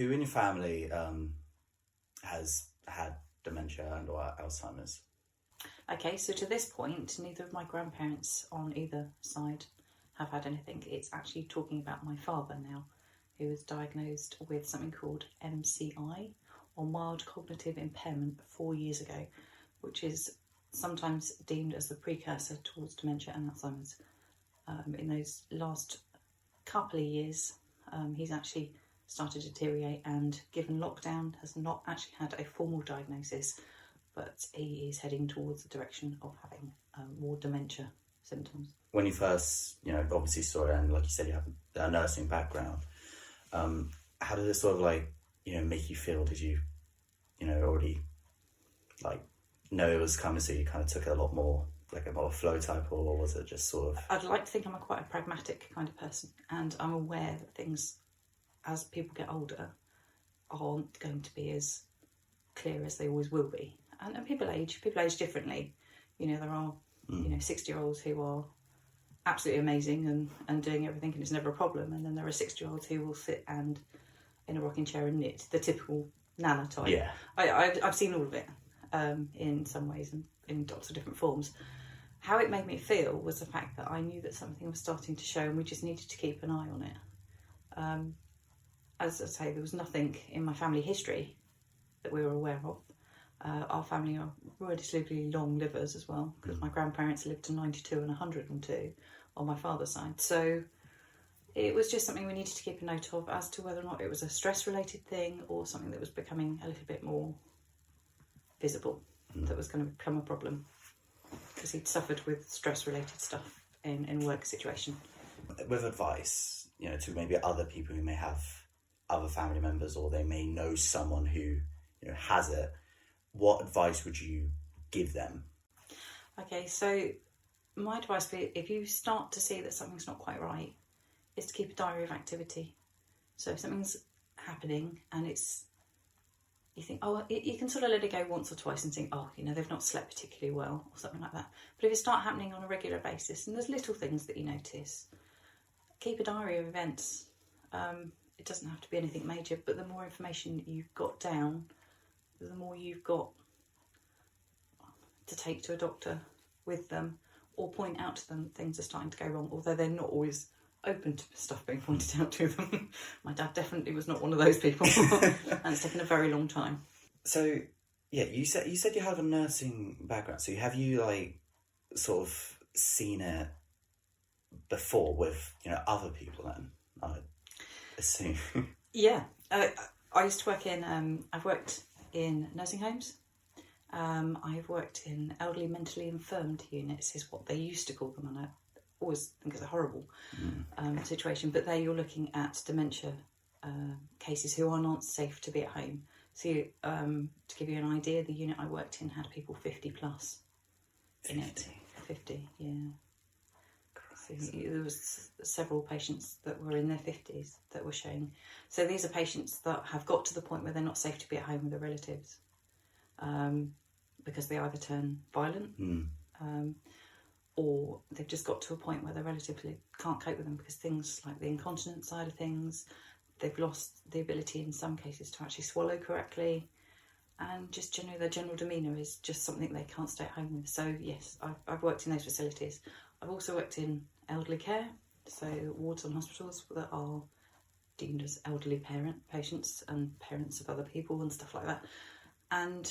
who in your family has had dementia and or Alzheimer's? Okay, so to this point, neither of my grandparents on either side have had anything. It's actually talking about my father now, who was diagnosed with something called MCI, or mild cognitive impairment, 4 years ago, which is sometimes deemed as the precursor towards dementia and Alzheimer's. In those last couple of years, he's actually started to deteriorate, and given lockdown, has not actually had a formal diagnosis, but he is heading towards the direction of having more dementia symptoms. When you first, obviously saw it, and like you said, you have a nursing background, how did it sort of make you feel? Did you, already know it was coming, so you kind of took it a lot more like a more flow type, or was it just sort of... I'd like to think I'm quite a pragmatic kind of person, and I'm aware that things, as people get older, aren't going to be as clear as they always will be. And people age differently. There are, 60-year-olds who are absolutely amazing and doing everything, and it's never a problem. And then there are 60-year-olds who will sit and in a rocking chair and knit, the typical Nana type. Yeah. I've seen all of it in some ways and in lots of different forms. How it made me feel was the fact that I knew that something was starting to show, and we just needed to keep an eye on it. As I say, there was nothing in my family history that we were aware of. Our family are relatively long livers as well, because my grandparents lived to 92 and 102 on my father's side. So it was just something we needed to keep a note of as to whether or not it was a stress-related thing or something that was becoming a little bit more visible, that was going to become a problem, because he'd suffered with stress-related stuff in work situation. With advice, to maybe other people who may have other family members, or they may know someone who has it, what advice would you give them? Okay, so my advice would be, if you start to see that something's not quite right, is to keep a diary of activity. So if something's happening and you think, you can sort of let it go once or twice and think, they've not slept particularly well or something like that. But if it starts happening on a regular basis, and there's little things that you notice, keep a diary of events. It doesn't have to be anything major, but the more information you've got down, the more you've got to take to a doctor with them, or point out to them that things are starting to go wrong, although they're not always open to stuff being pointed out to them. My dad definitely was not one of those people, and it's taken a very long time. So, yeah, you said you have a nursing background. So have you sort of seen it before with other people then, I assume? Yeah, I used to work in. I've worked in nursing homes. I've worked in elderly mentally infirmed units, is what they used to call them, and I always think it's a horrible situation. But there you're looking at dementia cases who are not safe to be at home. So to give you an idea, the unit I worked in had people 50 plus in it. 50, yeah. So there was several patients that were in their 50s that were showing. So these are patients that have got to the point where they're not safe to be at home with their relatives, because they either turn violent, or they've just got to a point where their relatives can't cope with them, because things like the incontinence side of things, they've lost the ability in some cases to actually swallow correctly, and just generally their general demeanour is just something they can't stay at home with. So yes, I've worked in those facilities. I've also worked in elderly care, so wards on hospitals that are deemed as elderly patients and parents of other people and stuff like that. And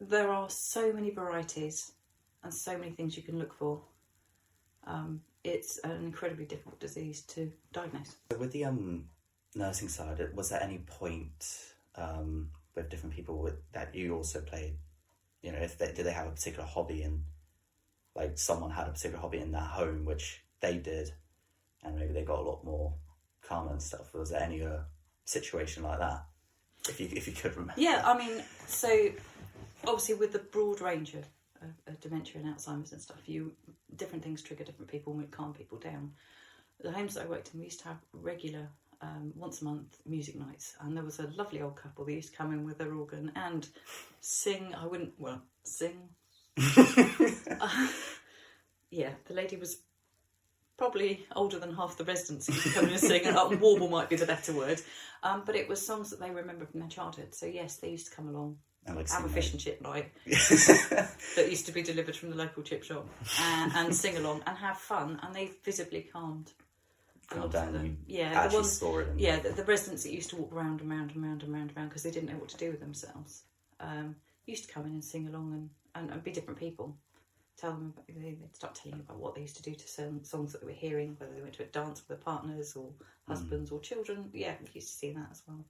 there are so many varieties and so many things you can look for. It's an incredibly difficult disease to diagnose. With the nursing side, was there any point with different people that you also played, did they have a particular hobby, and someone had a particular hobby in that home which they did, and maybe they got a lot more calmer and stuff? Was there any situation like that, if you could remember? Yeah, I mean, so obviously with the broad range of dementia and Alzheimer's and stuff, different things trigger different people and calm people down. The homes that I worked in, we used to have regular once a month music nights, and there was a lovely old couple that used to come in with their organ and sing. Sing. Yeah, the lady was probably older than half the residents who used to come in and sing, and warble might be the better word. But it was songs that they remember from their childhood. So yes, they used to come along, And like have a sing fish like- and chip night that used to be delivered from the local chip shop, and sing along and have fun, and they visibly calmed a Calm lot of down. them. You Yeah, the actually ones, saw it. And yeah, the residents that used to walk round and round and round and round and round because they didn't know what to do with themselves, used to come in and sing along and be different people. Tell them, they'd start telling you about what they used to do to certain songs that they were hearing, whether they went to a dance with their partners or husbands or children. Yeah, we used to see that as well.